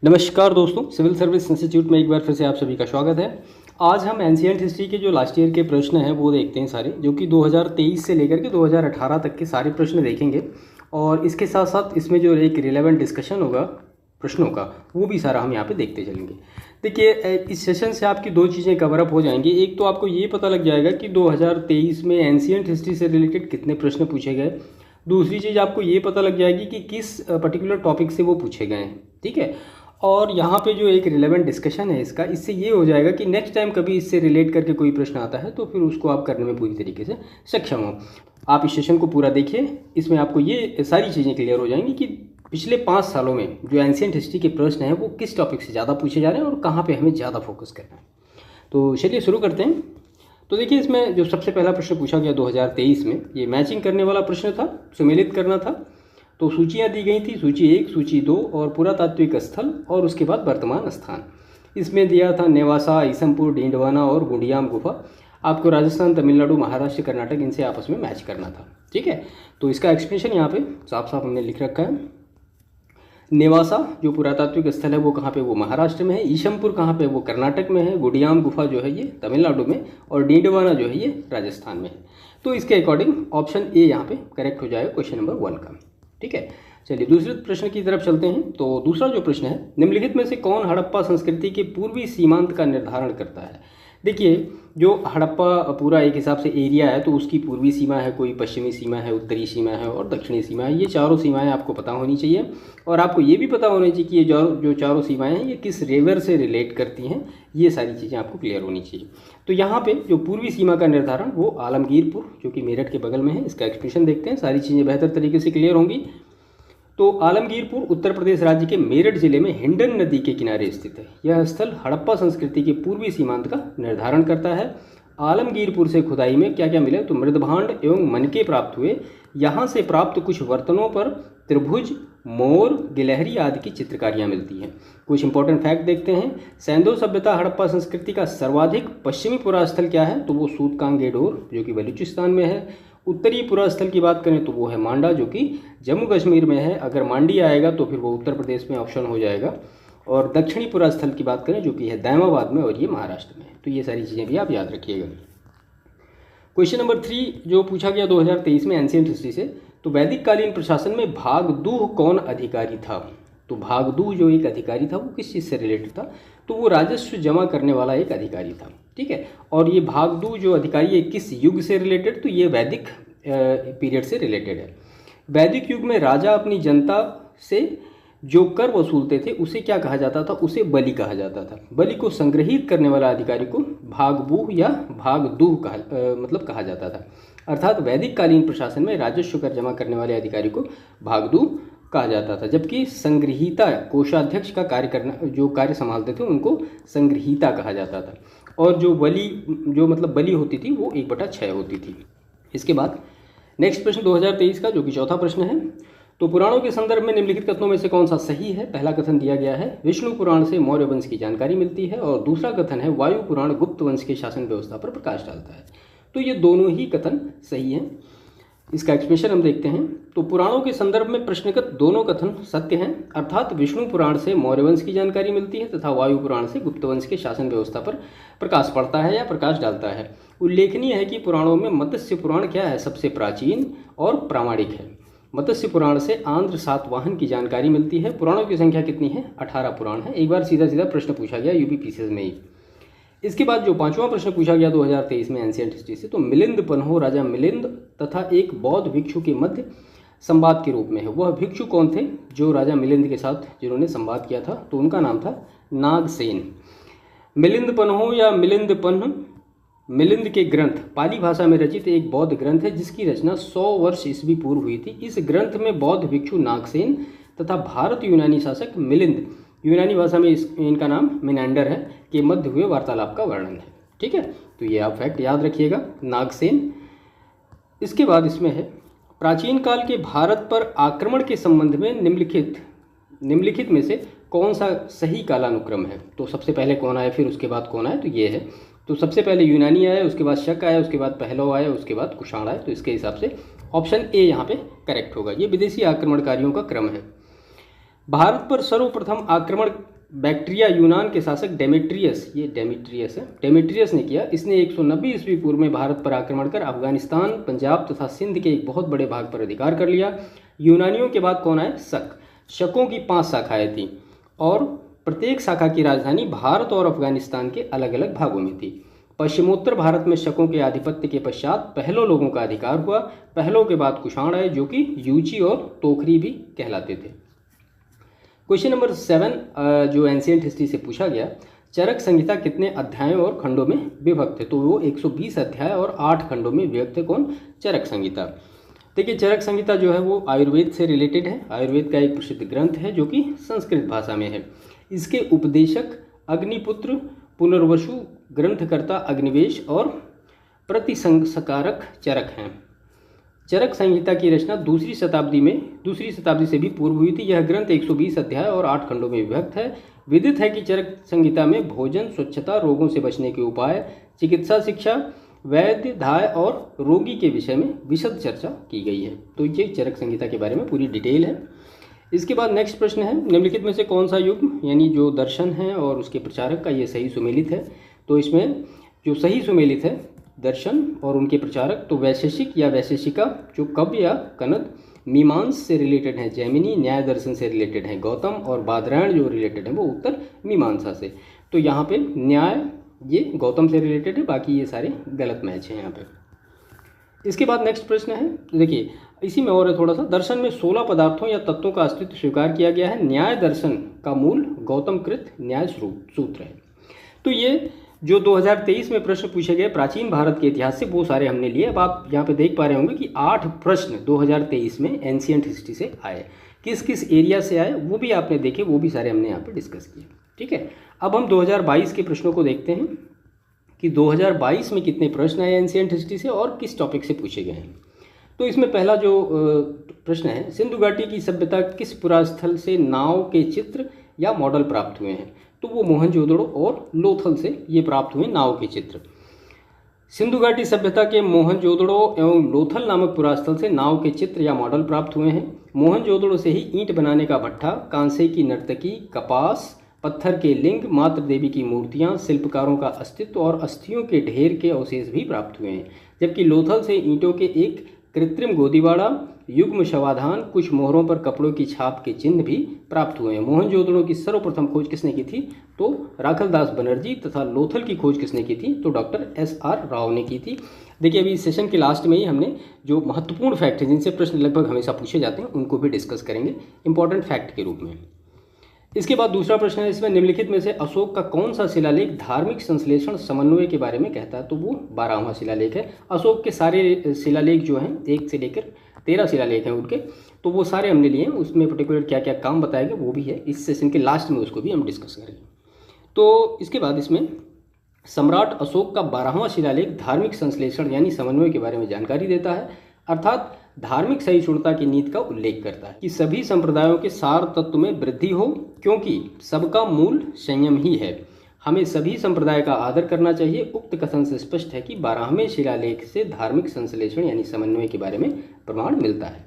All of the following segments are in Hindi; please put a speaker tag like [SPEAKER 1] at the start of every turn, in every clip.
[SPEAKER 1] नमस्कार दोस्तों, सिविल सर्विस इंस्टीट्यूट में एक बार फिर से आप सभी का स्वागत है। आज हम एंशिएंट हिस्ट्री के जो लास्ट ईयर के प्रश्न हैं वो देखते हैं सारे, जो कि 2023 से लेकर के 2018 तक के सारे प्रश्न देखेंगे। और इसके साथ साथ इसमें जो एक रिलेवेंट डिस्कशन होगा प्रश्नों का, वो भी सारा हम यहाँ पे देखते चलेंगे। देखिए, इस सेशन से आपकी दो चीज़ें कवर अप हो जाएंगी। एक तो आपको ये पता लग जाएगा कि 2023 में एंशिएंट हिस्ट्री से रिलेटेड कितने प्रश्न पूछे गए। दूसरी चीज़ आपको ये पता लग जाएगी कि किस पर्टिकुलर टॉपिक से वो पूछे गए हैं, ठीक है। और यहाँ पे जो एक रिलेवेंट डिस्कशन है इसका, इससे ये हो जाएगा कि नेक्स्ट टाइम कभी इससे रिलेट करके कोई प्रश्न आता है तो फिर उसको आप करने में पूरी तरीके से सक्षम हो। आप इस सेशन को पूरा देखिए, इसमें आपको ये सारी चीज़ें क्लियर हो जाएंगी कि पिछले 5 सालों में जो एंशिएंट हिस्ट्री के प्रश्न हैं वो किस टॉपिक से ज़्यादा पूछे जा रहे हैं और कहाँ पर हमें ज़्यादा फोकस करना है। तो चलिए शुरू करते हैं। तो देखिए, इसमें जो सबसे पहला प्रश्न पूछा गया 2023 में, ये मैचिंग करने वाला प्रश्न था, सुमेलित करना था। तो सूचियाँ दी गई थी, सूची 1, सूची 2 और पुरातात्विक स्थल और उसके बाद वर्तमान स्थान। इसमें दिया था नेवासा, ईसमपुर, डींडवाना और गुंडियाम गुफा। आपको राजस्थान, तमिलनाडु, महाराष्ट्र, कर्नाटक, इनसे आपस में मैच करना था, ठीक है। तो इसका एक्सप्लेनेशन यहाँ पे साफ साफ हमने लिख रखा है। नेवासा जो पुरातात्विक स्थल है वो कहाँ पे, वो महाराष्ट्र में है। ईशमपुर कहाँ पे, वो कर्नाटक में है। गुडियाम गुफा जो है ये तमिलनाडु में, और डींडवाना जो है ये राजस्थान में है। तो इसके अकॉर्डिंग ऑप्शन ए यहाँ पे करेक्ट हो जाएगा क्वेश्चन नंबर 1 का, ठीक है। चलिए दूसरे प्रश्न की तरफ चलते हैं। तो दूसरा जो प्रश्न है, निम्नलिखित में से कौन हड़प्पा संस्कृति के पूर्वी सीमांत का निर्धारण करता है। देखिए, जो हड़प्पा पूरा एक हिसाब से एरिया है तो उसकी पूर्वी सीमा है, कोई पश्चिमी सीमा है, उत्तरी सीमा है और दक्षिणी सीमा है। ये चारों सीमाएं आपको पता होनी चाहिए। और आपको ये भी पता होनी चाहिए कि ये जो चारों सीमाएं हैं ये किस रिवर से रिलेट करती हैं। ये सारी चीज़ें आपको क्लियर होनी चाहिए। तो यहाँ पे जो पूर्वी सीमा का निर्धारण वो आलमगीरपुर जो कि मेरठ के बगल में है, इसका एक्सप्रेशन देखते हैं, सारी चीज़ें बेहतर तरीके से क्लियर होंगी। तो आलमगीरपुर उत्तर प्रदेश राज्य के मेरठ जिले में हिंडन नदी के किनारे स्थित है। यह स्थल हड़प्पा संस्कृति के पूर्वी सीमांत का निर्धारण करता है। आलमगीरपुर से खुदाई में क्या क्या मिले, तो मृदभांड एवं मनके प्राप्त हुए। यहाँ से प्राप्त कुछ बर्तनों पर त्रिभुज, मोर, गिलहरी आदि की चित्रकारियाँ मिलती हैं। कुछ इंपॉर्टेंट फैक्ट देखते हैं। सैंधव सभ्यता हड़प्पा संस्कृति का सर्वाधिक पश्चिमी पुरास्थल क्या है, तो वो सूतकांगेडोर जो कि बलूचिस्तान में है। उत्तरी पुरास्थल की बात करें तो वो है मांडा जो कि जम्मू कश्मीर में है। अगर मांडी आएगा तो फिर वो उत्तर प्रदेश में ऑप्शन हो जाएगा। और दक्षिणी पुरास्थल की बात करें जो कि है दैमाबाद में, और ये महाराष्ट्र में है। तो ये सारी चीज़ें भी आप याद रखिएगा। क्वेश्चन नंबर 3 जो पूछा गया 2023 में एंशिएंट हिस्ट्री से, तो वैदिक कालीन प्रशासन में भागदूह कौन अधिकारी था। तो भागदूह जो एक अधिकारी था वो किस चीज़ से रिलेटेड था, तो वो राजस्व जमा करने वाला एक अधिकारी था, ठीक है। और ये भागदूह जो अधिकारी है किस युग से रिलेटेड, तो ये वैदिक पीरियड से रिलेटेड है। वैदिक युग में राजा अपनी जनता से जो कर वसूलते थे उसे क्या कहा जाता था, उसे बलि कहा जाता था। बलि को संग्रहित करने वाला अधिकारी को भागबूह या भागदूह कहा जाता था। अर्थात वैदिक कालीन प्रशासन में राजस्व कर जमा करने वाले अधिकारी को भागदूह कहा जाता था, जबकि संग्रहीता कोषाध्यक्ष का कार्य करना, जो कार्य संभालते थे उनको संग्रहीता कहा जाता था। और जो बलि होती थी वो 1/6 होती थी। इसके बाद नेक्स्ट प्रश्न 2023 का जो कि चौथा प्रश्न है, तो पुराणों के संदर्भ में निम्नलिखित कथनों में से कौन सा सही है। पहला कथन दिया गया है विष्णु पुराण से मौर्य वंश की जानकारी मिलती है, और दूसरा कथन है वायु पुराण गुप्त वंश के शासन व्यवस्था पर प्रकाश डालता है। तो ये दोनों ही कथन सही हैं। इसका एक्सप्लेनेशन हम देखते हैं। तो पुराणों के संदर्भ में प्रश्नगत दोनों कथन सत्य हैं, अर्थात विष्णु पुराण से मौर्य वंश की जानकारी मिलती है तथा वायु पुराण से गुप्त वंश के शासन व्यवस्था पर प्रकाश पड़ता है या प्रकाश डालता है। उल्लेखनीय है कि पुराणों में मत्स्य पुराण क्या है, सबसे प्राचीन और प्रामाणिक है। मत्स्य पुराण से आंध्र सातवाहन की जानकारी मिलती है। पुराणों की संख्या कितनी है, 18 पुराण है। एक बार सीधा सीधा प्रश्न पूछा गया यूपीपीसीएस में ही। इसके बाद जो 5वां प्रश्न पूछा गया 2023 में एंशिएंट हिस्ट्री से, तो मिलिंद पन्हो राजा मिलिंद तथा एक बौद्ध भिक्षु के मध्य संवाद के रूप में है। वह भिक्षु कौन थे जो राजा मिलिंद के साथ जिन्होंने संवाद किया था, तो उनका नाम था नागसेन। मिलिंद पन्हो या मिलिंद पन्ह मिलिंद के ग्रंथ पाली भाषा में रचित एक बौद्ध ग्रंथ है जिसकी रचना 100 वर्ष ईस्वी पूर्व हुई थी। इस ग्रंथ में बौद्ध भिक्षु नागसेन तथा भारत यूनानी शासक मिलिंद, यूनानी भाषा में इनका नाम मिनांडर है, के मध्य हुए वार्तालाप का वर्णन है, ठीक है। तो ये आप फैक्ट याद रखिएगा, नागसेन। इसके बाद इसमें है प्राचीन काल के भारत पर आक्रमण के संबंध में निम्नलिखित में से कौन सा सही कालानुक्रम है। तो सबसे पहले कौन आया, फिर उसके बाद कौन आया, तो ये है। तो सबसे पहले यूनानी आया, उसके बाद शक आया, उसके बाद पहलव आया, उसके बाद कुषाण आया। तो इसके हिसाब से ऑप्शन ए यहाँ पे करेक्ट होगा। ये विदेशी आक्रमणकारियों का क्रम है। भारत पर सर्वप्रथम आक्रमण बैक्ट्रिया यूनान के शासक डेमेट्रियस, ये डेमेट्रियस है, डेमेट्रियस ने किया। इसने 190 ईस्वी पूर्व में भारत पर आक्रमण कर अफगानिस्तान, पंजाब तथा सिंध के एक बहुत बड़े भाग पर अधिकार कर लिया। यूनानियों के बाद कौन आए? शक। शकों की 5 शाखाएं थीं और प्रत्येक शाखा की राजधानी भारत और अफगानिस्तान के अलग अलग भागों में थी। पश्चिमोत्तर भारत में शकों के आधिपत्य के पश्चात पहलों लोगों का अधिकार हुआ। पहलों के बाद कुषाण आए जो कि यूची और तोखरी भी कहलाते थे। क्वेश्चन नंबर 7 जो एंशिएंट हिस्ट्री से पूछा गया, चरक संहिता कितने अध्यायों और खंडों में विभक्त है? तो वो 120 अध्याय और 8 खंडों में विभक्त है। कौन? चरक संहिता। देखिए, चरक संहिता जो है वो आयुर्वेद से रिलेटेड है। आयुर्वेद का एक प्रसिद्ध ग्रंथ है जो कि संस्कृत भाषा में है। इसके उपदेशक अग्निपुत्र, पुनर्वसु, ग्रंथकर्ता अग्निवेश और प्रतिसंस्कारक चरक हैं। चरक संहिता की रचना दूसरी शताब्दी से भी पूर्व हुई थी। यह ग्रंथ 120 अध्याय और 8 खंडों में विभक्त है। विदित है कि चरक संहिता में भोजन, स्वच्छता, रोगों से बचने के उपाय, चिकित्सा शिक्षा, वैद्य, धाय और रोगी के विषय में विशद चर्चा की गई है। तो ये चरक संहिता के बारे में पूरी डिटेल है। इसके बाद नेक्स्ट प्रश्न है, निम्नलिखित में से कौन सा युग यानी जो दर्शन है और उसके प्रचारक का ये सही सुमेलित है? तो इसमें जो सही सुमेलित है दर्शन और उनके प्रचारक, तो वैशेषिक या वैशेषिका जो कव्य या कनद, मीमांस से रिलेटेड है जैमिनी, न्याय दर्शन से रिलेटेड है गौतम और बादरायण जो रिलेटेड है वो उत्तर मीमांसा से। तो यहाँ पे न्याय ये गौतम से रिलेटेड है, बाकी ये सारे गलत मैच हैं यहाँ पे। इसके बाद नेक्स्ट प्रश्न है, देखिए इसी में और है थोड़ा सा, दर्शन में 16 पदार्थों या तत्वों का अस्तित्व स्वीकार किया गया है। न्याय दर्शन का मूल गौतमकृत न्याय सूत्र है। तो ये जो 2023 में प्रश्न पूछे गए प्राचीन भारत के इतिहास से वो सारे हमने लिए। अब आप यहाँ पे देख पा रहे होंगे कि 8 प्रश्न 2023 में एंशिएंट हिस्ट्री से आए। किस किस एरिया से आए वो भी आपने देखे, वो भी सारे हमने यहाँ पे डिस्कस किए। ठीक है, अब हम 2022 के प्रश्नों को देखते हैं कि 2022 में कितने प्रश्न आए एंशिएंट हिस्ट्री से और किस टॉपिक से पूछे गए हैं। तो इसमें पहला जो प्रश्न है, सिंधु घाटी की सभ्यता किस पुरास्थल से नाव के चित्र या मॉडल प्राप्त हुए हैं? तो वो मोहनजोदड़ो और लोथल से ये प्राप्त हुए नाव के चित्र। सिंधु घाटी सभ्यता के मोहनजोदड़ो एवं लोथल नामक पुरास्थल से नाव के चित्र या मॉडल प्राप्त हुए हैं। मोहनजोदड़ो से ही ईंट बनाने का भट्ठा, कांसे की नर्तकी, कपास, पत्थर के लिंग, मातृ देवी की मूर्तियां, शिल्पकारों का अस्तित्व और अस्थियों के ढेर के अवशेष भी प्राप्त हुए हैं। जबकि लोथल से ईंटों के एक कृत्रिम गोदीवाड़ा, युग्म शवाधान, कुछ मोहरों पर कपड़ों की छाप के चिन्ह भी प्राप्त हुए हैं। मोहनजोदड़ो की सर्वप्रथम खोज किसने की थी? तो राखलदास बनर्जी। तथा लोथल की खोज किसने की थी? तो डॉक्टर SR राव ने की थी। देखिए, अभी इस सेशन के लास्ट में ही हमने जो महत्वपूर्ण फैक्ट है जिनसे प्रश्न लगभग हमेशा पूछे जाते हैं उनको भी डिस्कस करेंगे इंपॉर्टेंट फैक्ट के रूप में। इसके बाद दूसरा प्रश्न है, इसमें निम्नलिखित में से अशोक का कौन सा शिलालेख धार्मिक संश्लेषण समन्वय के बारे में कहता है? तो वो 12वां शिलालेख है। अशोक के सारे शिलालेख जो हैं 1 से लेकर 13 शिलालेख हैं उनके, तो वो सारे हमने लिए हैं। उसमें पर्टिकुलर क्या क्या काम बताएंगे वो भी है, इस सेशन के लास्ट में उसको भी हम डिस्कस करेंगे। तो इसके बाद इसमें सम्राट अशोक का 12वां शिलालेख धार्मिक संश्लेषण यानी समन्वय के बारे में जानकारी देता है, अर्थात धार्मिक सहिष्णुता की नीति का उल्लेख करता है कि सभी संप्रदायों के सार तत्व में वृद्धि हो, क्योंकि सबका मूल संयम ही है। हमें सभी संप्रदाय का आदर करना चाहिए। उक्त कथन से स्पष्ट है कि 12वें शिलालेख से धार्मिक संश्लेषण यानी समन्वय के बारे में प्रमाण मिलता है।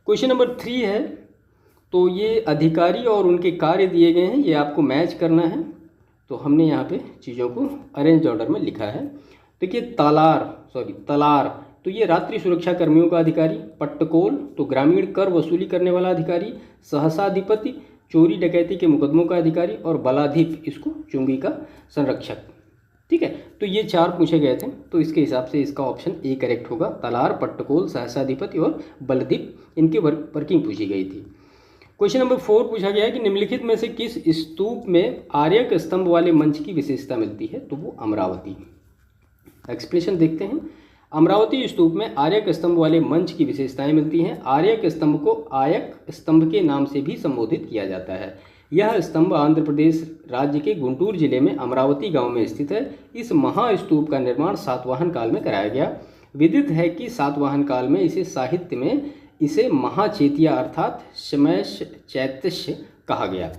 [SPEAKER 1] क्वेश्चन नंबर 3 है, तो ये अधिकारी और उनके कार्य दिए गए हैं, ये आपको मैच करना है। तो हमने यहाँ पे चीज़ों को अरेंज ऑर्डर में लिखा है। देखिए, तलार तो ये रात्रि सुरक्षा कर्मियों का अधिकारी, पट्टकोल तो ग्रामीण कर वसूली करने वाला अधिकारी, सहसाधिपति चोरी डकैती के मुकदमों का अधिकारी और बलाधिप इसको चुंगी का संरक्षक। ठीक है, तो ये 4 पूछे गए थे, तो इसके हिसाब से इसका ऑप्शन ए करेक्ट होगा। तलार, पट्टकोल, सहसाधिपति और बलदीप इनकी वर्किंग पूछी गई थी। क्वेश्चन नंबर 4 पूछा गया है कि निम्नलिखित में से किस स्तूप में आर्यक स्तंभ वाले मंच की विशेषता मिलती है? तो वो अमरावती। एक्सप्लेनेशन देखते हैं। अमरावती स्तूप में आर्यक स्तंभ वाले मंच की विशेषताएं मिलती हैं। आर्यक स्तंभ को आयक स्तंभ के नाम से भी संबोधित किया जाता है। यह स्तंभ आंध्र प्रदेश राज्य के गुंटूर जिले में अमरावती गांव में स्थित है। इस महास्तूप का निर्माण सातवाहन काल में कराया गया। विदित है कि सातवाहन काल में इसे साहित्य में इसे महाचेतिया अर्थात शमैश चैत्य कहा गया।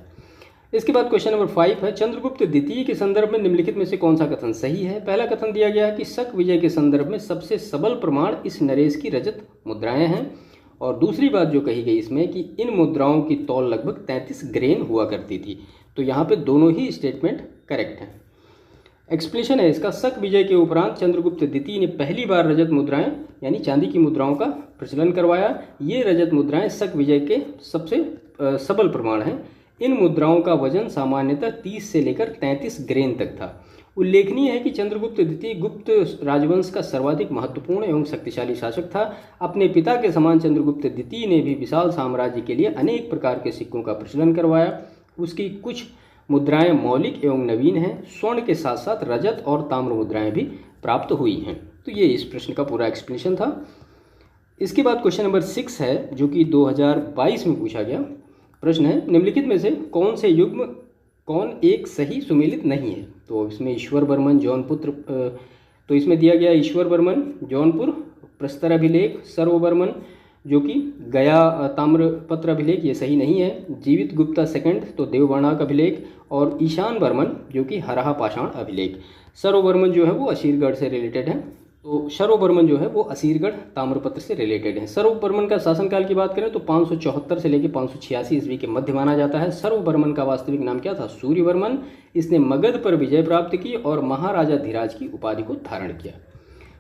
[SPEAKER 1] इसके बाद क्वेश्चन नंबर 5 है, चंद्रगुप्त द्वितीय के संदर्भ में निम्नलिखित में से कौन सा कथन सही है? पहला कथन दिया गया है कि शक विजय के संदर्भ में सबसे सबल प्रमाण इस नरेश की रजत मुद्राएं हैं और दूसरी बात जो कही गई इसमें कि इन मुद्राओं की तौल लगभग 33 ग्रेन हुआ करती थी। तो यहाँ पे दोनों ही स्टेटमेंट करेक्ट हैं। एक्सप्लेनेशन है इसका, शक विजय के उपरांत चंद्रगुप्त द्वितीय ने पहली बार रजत मुद्राएं यानी चांदी की मुद्राओं का प्रचलन करवाया। ये रजत मुद्राएं शक विजय के सबसे सबल प्रमाण हैं। इन मुद्राओं का वजन सामान्यतः 30 से लेकर 33 ग्रेन तक था। उल्लेखनीय है कि चंद्रगुप्त द्वितीय गुप्त राजवंश का सर्वाधिक महत्वपूर्ण एवं शक्तिशाली शासक था। अपने पिता के समान चंद्रगुप्त द्वितीय ने भी विशाल साम्राज्य के लिए अनेक प्रकार के सिक्कों का प्रचलन करवाया। उसकी कुछ मुद्राएं मौलिक एवं नवीन हैं। स्वर्ण के साथ साथ रजत और ताम्र मुद्राएं भी प्राप्त हुई हैं। तो ये इस प्रश्न का पूरा एक्सप्लेनेशन था। इसके बाद क्वेश्चन नंबर 6 है जो कि 2022 में पूछा गया प्रश्न है, निम्नलिखित में से कौन से युग्म कौन एक सही सुमेलित नहीं है। तो इसमें ईश्वर बर्मन जौनपुत्र, तो इसमें दिया गया ईश्वर बर्मन जौनपुर प्रस्तर अभिलेख, सर्ववर्मन जो कि गया ताम्रपत्र अभिलेख, ये सही नहीं है। जीवित गुप्ता सेकंड तो देववाणाक अभिलेख, और ईशान बर्मन जो कि हरहा पाषाण अभिलेख। सर्ववर्मन जो है वो असीरगढ़ से रिलेटेड है। तो सर्ववर्मन जो है वो असीरगढ़ ताम्रपत्र से रिलेटेड है। सर्ववर्मन का शासनकाल की बात करें तो 574 से लेकर 586 ईस्वी के मध्य माना जाता है। सर्ववर्मन का वास्तविक नाम क्या था? सूर्यवर्मन। इसने मगध पर विजय प्राप्त की और महाराजा धीराज की उपाधि को धारण किया।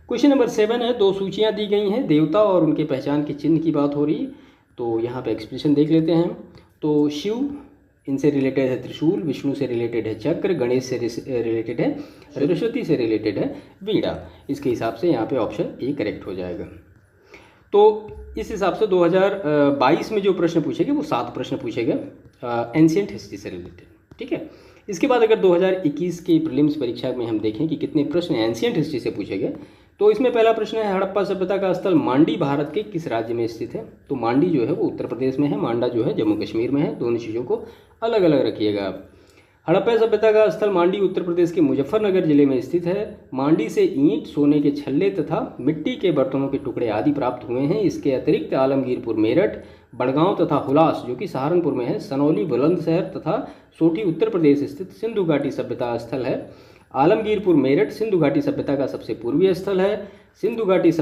[SPEAKER 1] क्वेश्चन नंबर 7 है, 2 सूचियां दी गई हैं, देवता और उनके पहचान के चिन्ह की बात हो रही। तो यहाँ पे एक्सप्लेनेशन देख लेते हैं। तो शिव इनसे रिलेटेड है त्रिशूल, विष्णु से रिलेटेड है चक्र, गणेश से रिलेटेड है, सरस्वती से रिलेटेड है वीणा। इसके हिसाब से यहाँ पे ऑप्शन ए करेक्ट हो जाएगा। तो इस हिसाब से 2022 में जो प्रश्न पूछे गए वो 7 प्रश्न पूछे गए एंशिएंट हिस्ट्री से रिलेटेड। ठीक है। इसके बाद अगर 2021 की प्रीलिम्स परीक्षा में हम देखें कि कितने प्रश्न एंशिएंट हिस्ट्री से पूछे गए, तो इसमें पहला प्रश्न है, हड़प्पा सभ्यता का स्थल मांडी भारत के किस राज्य में स्थित है? तो मांडी जो है वो उत्तर प्रदेश में है, मांडा जो है जम्मू कश्मीर में है। दोनों चीज़ों को अलग अलग रखिएगा आप। हड़प्पा सभ्यता का स्थल मांडी उत्तर प्रदेश के मुजफ्फरनगर जिले में स्थित है। मांडी से ईंट, सोने के छल्ले तथा मिट्टी के बर्तनों के टुकड़े आदि प्राप्त हुए हैं। इसके अतिरिक्त आलमगीरपुर मेरठ, बड़गांव तथा हुलास जो कि सहारनपुर में है, सनौली बुलंदशहर तथा सोठी उत्तर प्रदेश स्थित सिंधु घाटी सभ्यता स्थल है। आलमगीरपुर मेरठ सिंधु घाटी सभ्यता का सबसे पूर्वीय स्थल है। सिंधु घाटी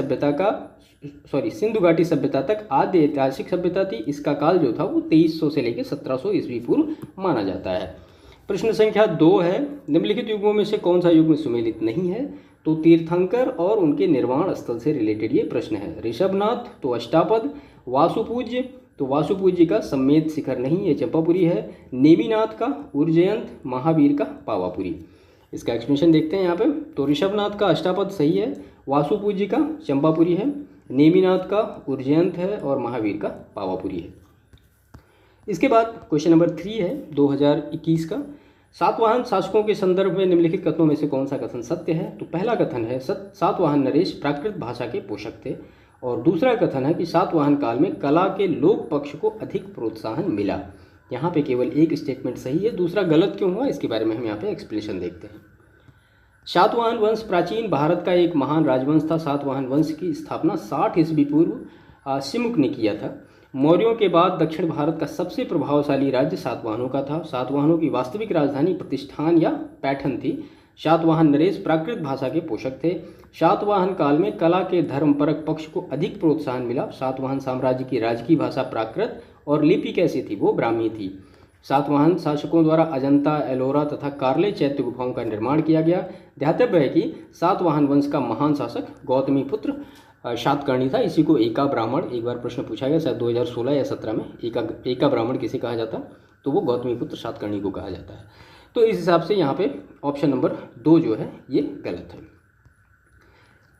[SPEAKER 1] सभ्यता तक आद्य ऐतिहासिक सभ्यता थी। इसका काल जो था वो 2300 से लेकर 1700 ईस्वी पूर्व माना जाता है। प्रश्न संख्या 2 है, निम्नलिखित युगों में से कौन सा युग सुमेलित नहीं है? तो तीर्थंकर और उनके निर्वाण स्थल से रिलेटेड ये प्रश्न है। ऋषभनाथ तो अष्टापद, वासुपूज्य तो वासुपूज्य का सम्मेद शिखर नहीं, ये चंपापुरी है। नेमिनाथ का उज्जयंत, महावीर का पावापुरी। इसका एक्सप्लेनेशन देखते हैं यहाँ पे। तो ऋषभनाथ का अष्टापद सही है, वासुपूज्य का चंपापुरी है, नेमिनाथ का उज्जयंत है और महावीर का पावापुरी है। इसके बाद क्वेश्चन नंबर 3 है 2021 का, सातवाहन शासकों के संदर्भ में निम्नलिखित कथनों में से कौन सा कथन सत्य है? तो पहला कथन है सातवाहन नरेश प्राकृत भाषा के पोषक थे, और दूसरा कथन है कि सातवाहन काल में कला के लोक पक्ष को अधिक प्रोत्साहन मिला। यहाँ पे केवल एक स्टेटमेंट सही है, दूसरा गलत क्यों हुआ इसके बारे में हम यहाँ पे एक्सप्लेनेशन देखते हैं। सातवाहन वंश प्राचीन भारत का एक महान राजवंश था। सातवाहन वंश की स्थापना 60 ईस्वी पूर्व सिमुक ने किया था। मौर्यों के बाद दक्षिण भारत का सबसे प्रभावशाली राज्य सातवाहनों का था। सातवाहनों की वास्तविक राजधानी प्रतिष्ठान या पैठन थी। सातवाहन नरेश प्राकृत भाषा के पोषक थे। सातवाहन काल में कला के धर्मपरक पक्ष को अधिक प्रोत्साहन मिला। सातवाहन साम्राज्य की राजकीय भाषा प्राकृत और लिपि कैसी थी? वो ब्राह्मी थी। सातवाहन शासकों द्वारा अजंता, एलोरा तथा कार्ले चैत्य गुफाओं का निर्माण किया गया। ध्यातव्य है कि सातवाहन वंश का महान शासक गौतमी पुत्र शातकर्णी था। इसी को एका ब्राह्मण, एक बार प्रश्न पूछा गया शायद 2016 या 17 में, एका ब्राह्मण किसे कहा जाता? तो वो गौतमी पुत्र शातकर्णी को कहा जाता है। तो इस हिसाब से यहाँ पे ऑप्शन नंबर 2 जो है ये गलत है।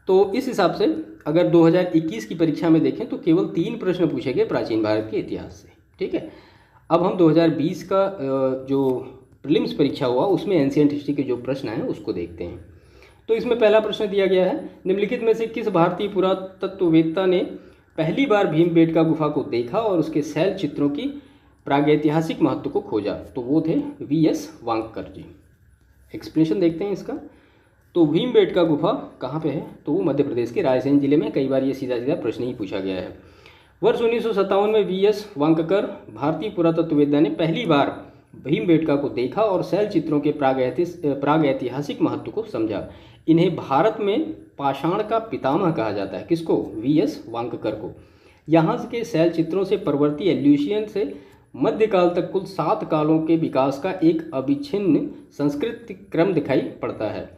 [SPEAKER 1] तो इस हिसाब से अगर 2021 की परीक्षा में देखें तो केवल 3 प्रश्न पूछे गए प्राचीन भारत के इतिहास से। ठीक है। अब हम 2020 का जो प्रीलिम्स परीक्षा हुआ उसमें एंशिएंट हिस्ट्री के जो प्रश्न हैं उसको देखते हैं। तो इसमें पहला प्रश्न दिया गया है, निम्नलिखित में से किस भारतीय पुरातत्ववेत्ता ने पहली बार भीमबेटका गुफा को देखा और उसके शैल चित्रों की प्रागैतिहासिक महत्व को खोजा? तो वो थे वी.एस. वांककर जी। एक्सप्लेनेशन देखते हैं इसका। तो भीमबेटका गुफा कहाँ पे है? तो वो मध्य प्रदेश के रायसेन जिले में। कई बार ये सीधा सीधा प्रश्न ही पूछा गया है। वर्ष 1957 में वी.एस. वांककर भारतीय पुरातत्ववेत्ता ने पहली बार भीमबेटका को देखा और शैल चित्रों के प्रागैतिहासिक महत्व को समझा। इन्हें भारत में पाषाण का पितामह कहा जाता है। किसको? वी.एस. वांककर को। यहाँ के शैल चित्रों से परवर्ती एल्यूशियन से मध्यकाल तक कुल 7 कालों के विकास का एक अविच्छिन्न सांस्कृतिक क्रम दिखाई पड़ता है।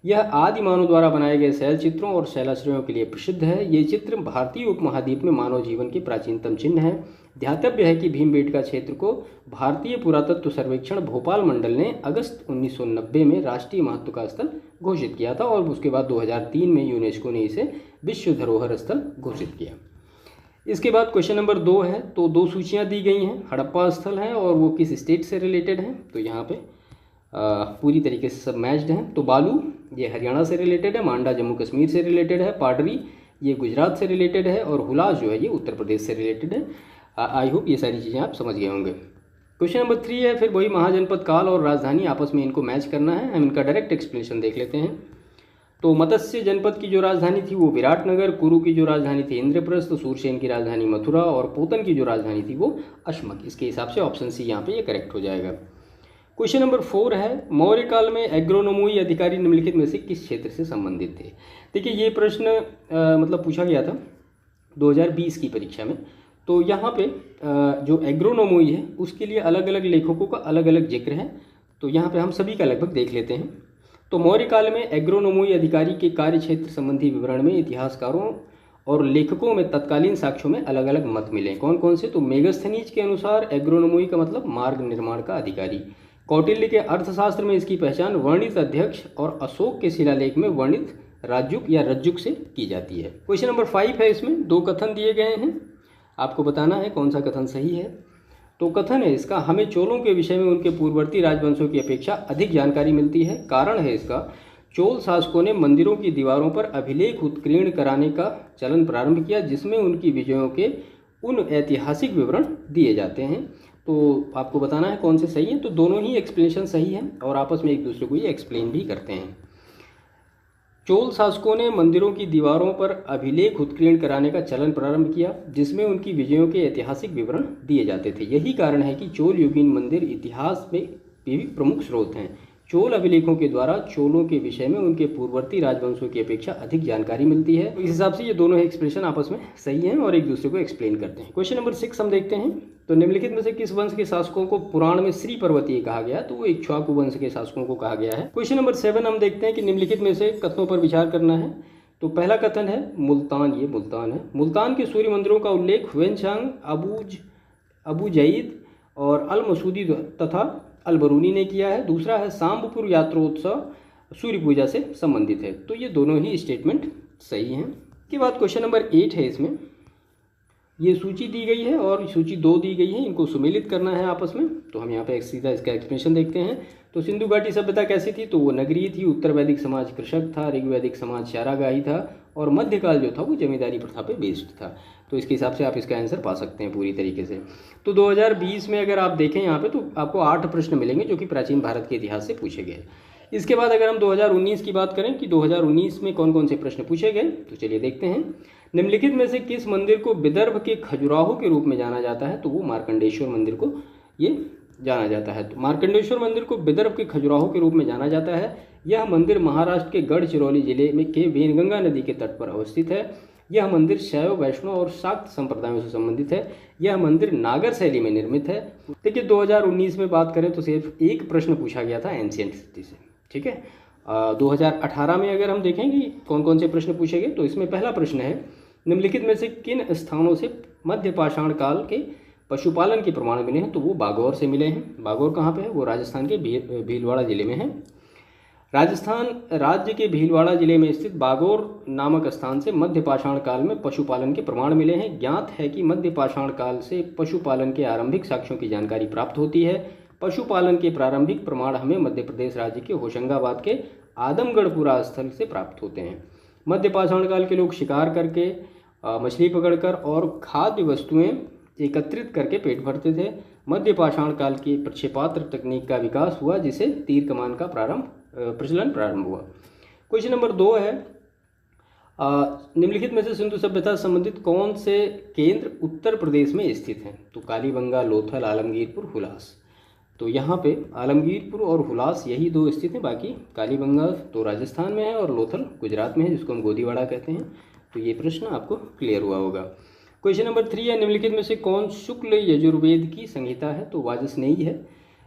[SPEAKER 1] यह आदि मानव द्वारा बनाए गए शैल चित्रों और शैलाश्रयों के लिए प्रसिद्ध है। ये चित्र भारतीय उपमहाद्वीप में मानव जीवन के प्राचीनतम चिन्ह है। ध्यातव्य है कि भीमबेटका क्षेत्र को भारतीय पुरातत्व सर्वेक्षण भोपाल मंडल ने अगस्त 1990 में राष्ट्रीय महत्व का स्थल घोषित किया था और उसके बाद 2003 में यूनेस्को ने इसे विश्व धरोहर स्थल घोषित किया। इसके बाद क्वेश्चन नंबर 2 है, तो 2 सूचियाँ दी गई हैं, हड़प्पा स्थल है और वो किस स्टेट से रिलेटेड है, तो यहाँ पे पूरी तरीके से सब मैच्ड हैं। तो बालू ये हरियाणा से रिलेटेड है, मांडा जम्मू कश्मीर से रिलेटेड है, पाडरी ये गुजरात से रिलेटेड है और हुलास जो है ये उत्तर प्रदेश से रिलेटेड है। आई होप ये सारी चीज़ें आप समझ गए होंगे। क्वेश्चन नंबर 3 है, फिर वही महाजनपद काल और राजधानी आपस में इनको मैच करना है। हम इनका डायरेक्ट एक्सप्लेनेशन देख लेते हैं। तो मत्स्य जनपद की जो राजधानी थी वो विराटनगर, कुरु की जो राजधानी थी इंद्रप्रस्थ, सूरसेन की राजधानी मथुरा और पोतन की जो राजधानी थी वो अश्मक। इसके हिसाब से ऑप्शन सी यहाँ पे ये करेक्ट हो जाएगा। क्वेश्चन नंबर 4 है, मौर्य काल में एग्रोनोमोई अधिकारी निम्नलिखित में से किस क्षेत्र से संबंधित थे। देखिए ये प्रश्न मतलब पूछा गया था 2020 की परीक्षा में। तो यहाँ पे जो एग्रोनोमोई है उसके लिए अलग अलग लेखकों का अलग अलग जिक्र है। तो यहाँ पे हम सभी का लगभग देख लेते हैं। तो मौर्य काल में एग्रोनोमोई अधिकारी के कार्य क्षेत्र संबंधी विवरण में इतिहासकारों और लेखकों में तत्कालीन साक्ष्यों में अलग अलग मत मिले। कौन कौन से, तो मेगस्थनीज के अनुसार एग्रोनोमोई का मतलब मार्ग निर्माण का अधिकारी, कौटिल्य के अर्थशास्त्र में इसकी पहचान वर्णित अध्यक्ष और अशोक के शिलालेख में वर्णित राजुक या रज्जुक से की जाती है। क्वेश्चन नंबर 5 है, इसमें 2 कथन दिए गए हैं, आपको बताना है कौन सा कथन सही है। तो कथन है इसका, हमें चोलों के विषय में उनके पूर्ववर्ती राजवंशों की अपेक्षा अधिक जानकारी मिलती है। कारण है इसका, चोल शासकों ने मंदिरों की दीवारों पर अभिलेख उत्कीर्ण कराने का चलन प्रारंभ किया जिसमें उनकी विजयों के उन ऐतिहासिक विवरण दिए जाते हैं। तो आपको बताना है कौन से सही है। तो दोनों ही एक्सप्लेनेशन सही हैं और आपस में एक दूसरे को ये एक्सप्लेन भी करते हैं। चोल शासकों ने मंदिरों की दीवारों पर अभिलेख उत्कीर्ण कराने का चलन प्रारंभ किया जिसमें उनकी विजयों के ऐतिहासिक विवरण दिए जाते थे। यही कारण है कि चोल युगीन मंदिर इतिहास में भी प्रमुख स्रोत हैं। चोल अभिलेखों के द्वारा चोलों के विषय में उनके पूर्ववर्ती राजवंशों की अपेक्षा अधिक जानकारी मिलती है। इस हिसाब से ये दोनों एक्सप्रेशन आपस में सही हैं और एक दूसरे को एक्सप्लेन करते हैं। क्वेश्चन नंबर 6 हम देखते हैं। तो निम्नलिखित में से किस वंश के शासकों को पुराण में श्री पर्वतीय कहा गया, तो वो इक्ष्वाकु वंश के शासकों को कहा गया है। क्वेश्चन नंबर 7 हम देखते हैं कि निम्नलिखित में से कथनों पर विचार करना है। तो पहला कथन है मुल्तान, ये मुल्तान है, मुल्तान के सूर्य मंदिरों का उल्लेख ह्वेनसांग, अबू जईद और अल मसूदी तथा अल बरूनी ने किया है। दूसरा है सांबपुर यात्रोत्सव सूर्य पूजा से संबंधित है। तो ये दोनों ही स्टेटमेंट सही हैं। के बाद क्वेश्चन नंबर 8 है, इसमें ये सूची दी गई है और सूची 2 दी गई है, इनको सुमेलित करना है आपस में। तो हम यहाँ पे सीधा इसका एक्सप्लेनेशन देखते हैं। तो सिंधु घाटी सभ्यता कैसी थी, तो वो नगरीय थी, उत्तर वैदिक समाज कृषक था, ऋग्वैदिक समाज चारागाही था और मध्यकाल जो था वो जमींदारी प्रथा पे बेस्ड था। तो इसके हिसाब से आप इसका आंसर पा सकते हैं पूरी तरीके से। तो 2020 में अगर आप देखें यहाँ पे तो आपको 8 प्रश्न मिलेंगे जो कि प्राचीन भारत के इतिहास से पूछे गए। इसके बाद अगर हम 2019 की बात करें कि 2019 में कौन कौन से प्रश्न पूछे गए, तो चलिए देखते हैं। निम्नलिखित में से किस मंदिर को विदर्भ के खजुराहो के रूप में जाना जाता है, तो वो मार्कंडेश्वर मंदिर को ये जाना जाता है। तो मार्कंडेश्वर मंदिर को विदर्भ के खजुराहो के रूप में जाना जाता है। यह मंदिर महाराष्ट्र के गढ़चिरौली जिले में के वेनगंगा नदी के तट पर अवस्थित है। यह मंदिर शैव, वैष्णव और शाक्त संप्रदायों से संबंधित है। यह मंदिर नागर शैली में निर्मित है। देखिए 2019 में बात करें तो सिर्फ एक प्रश्न पूछा गया था एंशिएंट हिस्ट्री से, ठीक है। 2018 में अगर हम देखेंगे कौन कौन से प्रश्न पूछे गए, तो इसमें पहला प्रश्न है निम्नलिखित में से किन स्थानों से मध्य पाषाण काल के पशुपालन के प्रमाण मिले हैं, तो वो बागौर से मिले हैं। बागौर कहाँ पे है, वो राजस्थान के भीलवाड़ा जिले में है। राजस्थान राज्य के भीलवाड़ा जिले में स्थित बागौर नामक स्थान से मध्य पाषाण काल में पशुपालन के प्रमाण मिले हैं। ज्ञात है कि मध्य पाषाण काल से पशुपालन के आरंभिक साक्ष्यों की जानकारी प्राप्त होती है। पशुपालन के प्रारंभिक प्रमाण हमें मध्य प्रदेश राज्य के होशंगाबाद के आदमगढ़पुरा स्थल से प्राप्त होते हैं। मध्य पाषाण काल के लोग शिकार करके, मछली पकड़कर और खाद्य वस्तुएं एकत्रित करके पेट भरते थे। मध्य पाषाण काल की प्रक्षेपास्त्र तकनीक का विकास हुआ जिसे तीर कमान का प्रचलन प्रारंभ हुआ। क्वेश्चन नंबर 2 है निम्नलिखित में से सिंधु सभ्यता संबंधित कौन से केंद्र उत्तर प्रदेश में स्थित हैं, तो कालीबंगा, लोथल, आलमगीरपुर, हुलास। तो यहाँ पे आलमगीरपुर और हुलास यही 2 स्थित हैं। बाकी कालीबंगा तो राजस्थान में है और लोथल गुजरात में है, जिसको हम गोदीवाड़ा कहते हैं। तो ये प्रश्न आपको क्लियर हुआ होगा। क्वेश्चन नंबर 3 है, निम्नलिखित में से कौन शुक्ल यजुर्वेद की संहिता है? तो वाजस्नेयी है।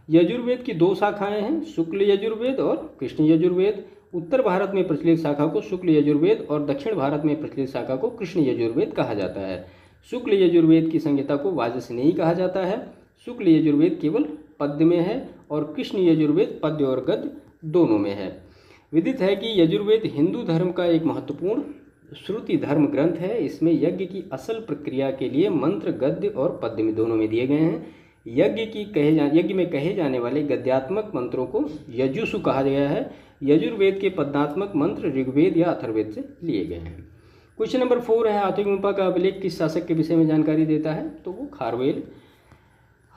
[SPEAKER 1] यजुर्वेद की 2 शाखाएं हैं, शुक्ल यजुर्वेद और कृष्ण यजुर्वेद। उत्तर भारत में प्रचलित शाखा को शुक्ल यजुर्वेद और दक्षिण भारत में प्रचलित शाखा को कृष्ण यजुर्वेद कहा जाता है। शुक्ल यजुर्वेद की संहिता को वाजस्नेयी कहा जाता है। शुक्ल यजुर्वेद केवल पद्य में है और कृष्ण यजुर्वेद पद्य और गद्य दोनों में है। विदित है कि यजुर्वेद हिंदू धर्म का एक महत्वपूर्ण श्रुति धर्म ग्रंथ है। इसमें यज्ञ की असल प्रक्रिया के लिए मंत्र गद्य और पद्य में दोनों में दिए गए हैं। यज्ञ में कहे जाने वाले गद्यात्मक मंत्रों को यजुषु कहा गया है। यजुर्वेद के पद्यात्मक मंत्र ऋग्वेद या अथर्ववेद से लिए गए हैं। क्वेश्चन नंबर 4 है, हाथी गुम्फा का अभिलेख किस शासक के विषय में जानकारी देता है? तो वो खारवेल।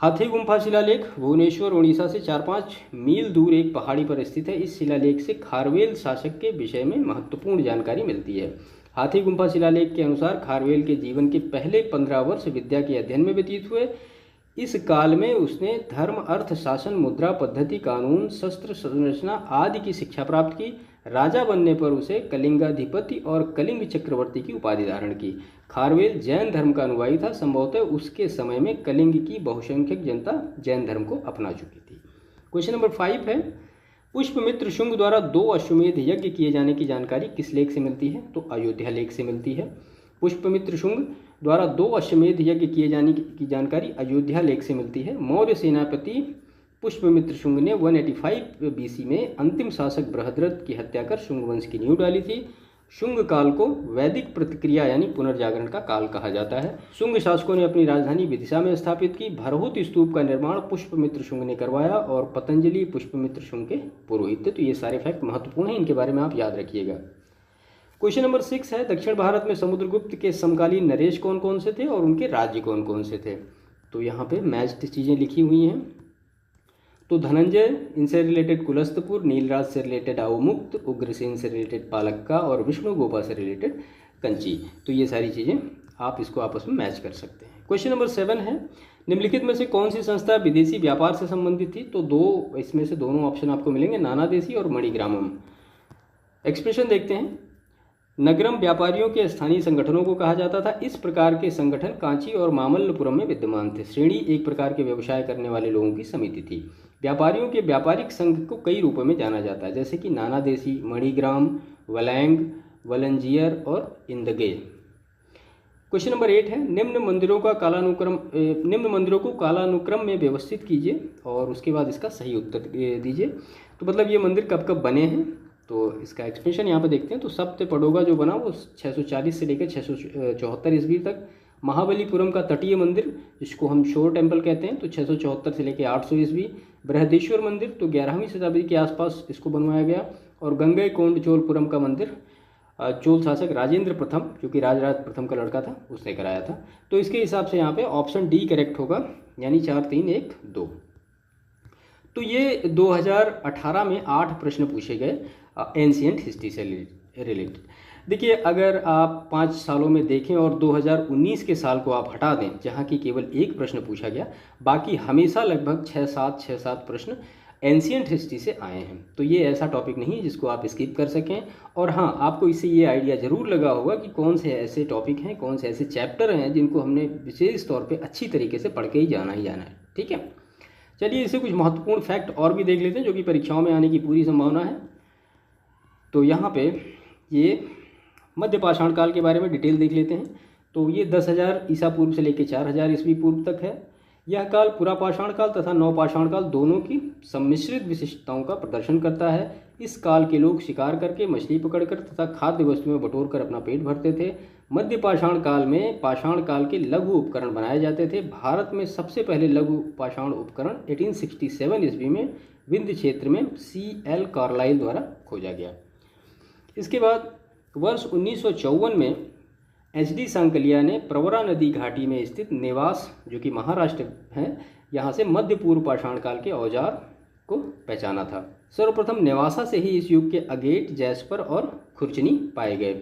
[SPEAKER 1] हाथी गुम्फा शिलालेख भुवनेश्वर उड़ीसा से 4-5 मील दूर एक पहाड़ी पर स्थित है। इस शिलालेख से खारवेल शासक के विषय में महत्वपूर्ण जानकारी मिलती है। हाथी गुम्फा शिलालेख के अनुसार खारवेल के जीवन के पहले 15 वर्ष विद्या के अध्ययन में व्यतीत हुए। इस काल में उसने धर्म, अर्थ, शासन, मुद्रा पद्धति, कानून, शस्त्र संरचना आदि की शिक्षा प्राप्त की। राजा बनने पर उसे कलिंगाधिपति और कलिंग चक्रवर्ती की उपाधि धारण की। खारवेल जैन धर्म का अनुयायी था। संभवतः उसके समय में कलिंग की बहुसंख्यक जनता जैन धर्म को अपना चुकी थी। क्वेश्चन नंबर 5 है, पुष्पमित्र शुंग द्वारा 2 अश्वमेध यज्ञ किए जाने की जानकारी किस लेख से मिलती है? तो अयोध्या लेख से मिलती है। पुष्पमित्र शुंग द्वारा 2 अश्वमेध यज्ञ किए जाने की जानकारी अयोध्या लेख से मिलती है। मौर्य सेनापति पुष्पमित्र शुंग ने 185 BC में अंतिम शासक बृहद्रथ की हत्या कर शुंग वंश की नींव डाली थी। शुंग काल को वैदिक प्रतिक्रिया यानी पुनर्जागरण का काल कहा जाता है। शुंग शासकों ने अपनी राजधानी विदिशा में स्थापित की। भरहुत स्तूप का निर्माण पुष्पमित्र शुंग ने करवाया और पतंजलि पुष्पमित्र शुंग के पुरोहित थे। तो ये सारे फैक्ट महत्वपूर्ण हैं, इनके बारे में आप याद रखिएगा। क्वेश्चन नंबर 6 है, दक्षिण भारत में समुद्रगुप्त के समकालीन नरेश कौन कौन से थे और उनके राज्य कौन कौन से थे? तो यहाँ पे मैच्ड चीज़ें लिखी हुई हैं। तो धनंजय, इनसे रिलेटेड कुलस्तपुर, नीलराज से रिलेटेड अवमुक्त, उग्रसेन से रिलेटेड पालक्का और विष्णु गोपा से रिलेटेड कंची। तो ये सारी चीज़ें आप इसको आपस में मैच कर सकते हैं। क्वेश्चन नंबर 7 है, निम्नलिखित में से कौन सी संस्था विदेशी व्यापार से संबंधित थी? तो इसमें से दोनों ऑप्शन आपको मिलेंगे, नानादेशी और मणिग्रामम। एक्सप्रेशन देखते हैं। नगरम व्यापारियों के स्थानीय संगठनों को कहा जाता था। इस प्रकार के संगठन कांची और मामल्लपुरम में विद्यमान थे। श्रेणी एक प्रकार के व्यवसाय करने वाले लोगों की समिति थी। व्यापारियों के व्यापारिक संघ को कई रूपों में जाना जाता है, जैसे कि नानादेशी, मणिग्राम, वलैंग, वलंजियर और इंदगे। क्वेश्चन नंबर 8 है, निम्न मंदिरों को कालानुक्रम में व्यवस्थित कीजिए और उसके बाद इसका सही उत्तर दीजिए। तो मतलब ये मंदिर कब कब बने हैं, तो इसका एक्सप्लेनेशन यहाँ पे देखते हैं। तो सप्त पडोगा जो बना वो 640 से लेकर 674 ईस्वी तक। महाबलीपुरम का तटीय मंदिर, जिसको हम शोर टेम्पल कहते हैं, तो 674 से लेकर 800 ईस्वी। बृहदेश्वर मंदिर तो 11वीं शताब्दी के आसपास इसको बनवाया गया। और गंगईकोंड चोलपुरम का मंदिर चोल शासक राजेंद्र प्रथम, जो कि राजराज प्रथम का लड़का था, उसने कराया था। तो इसके हिसाब से यहाँ पे ऑप्शन डी करेक्ट होगा, यानी 4, 3, 1, 2। तो ये 2018 में 8 प्रश्न पूछे गए एंशिएंट हिस्ट्री से रिलेटेड। देखिए, अगर आप 5 सालों में देखें और 2019 के साल को आप हटा दें, जहाँ की केवल 1 प्रश्न पूछा गया, बाकी हमेशा लगभग 6-7 प्रश्न एंशिएंट हिस्ट्री से आए हैं। तो ये ऐसा टॉपिक नहीं है जिसको आप स्किप कर सकें। और हाँ, आपको इससे ये आइडिया ज़रूर लगा होगा कि कौन से ऐसे टॉपिक हैं, कौन से ऐसे चैप्टर हैं जिनको हमने विशेष तौर पे अच्छी तरीके से पढ़ के ही जाना है। ठीक है, चलिए इससे कुछ महत्वपूर्ण फैक्ट और भी देख लेते हैं जो कि परीक्षाओं में आने की पूरी संभावना है। तो यहाँ पे ये मध्य पाषाण काल के बारे में डिटेल देख लेते हैं। तो ये 10,000 ईसा पूर्व से लेकर 4,000 ईस्वी पूर्व तक है। यह काल पुरा पाषाण काल तथा नवपाषाण काल दोनों की सम्मिश्रित विशिष्टताओं का प्रदर्शन करता है। इस काल के लोग शिकार करके, मछली पकड़कर तथा खाद्य वस्तुएं बटोरकर अपना पेट भरते थे। मध्य पाषाण काल में पाषाण काल के लघु उपकरण बनाए जाते थे। भारत में सबसे पहले लघु पाषाण उपकरण 1867 ईस्वी में विंध्य क्षेत्र में C.L. कार्लाइल द्वारा खोजा गया। इसके बाद वर्ष 1954 में H.D. सांकलिया ने प्रवरा नदी घाटी में स्थित नेवास, जो कि महाराष्ट्र है, यहाँ से मध्य पूर्व पाषाण काल के औजार को पहचाना था। सर्वप्रथम नेवासा से ही इस युग के अगेट, जैस्पर और खुरचनी पाए गए।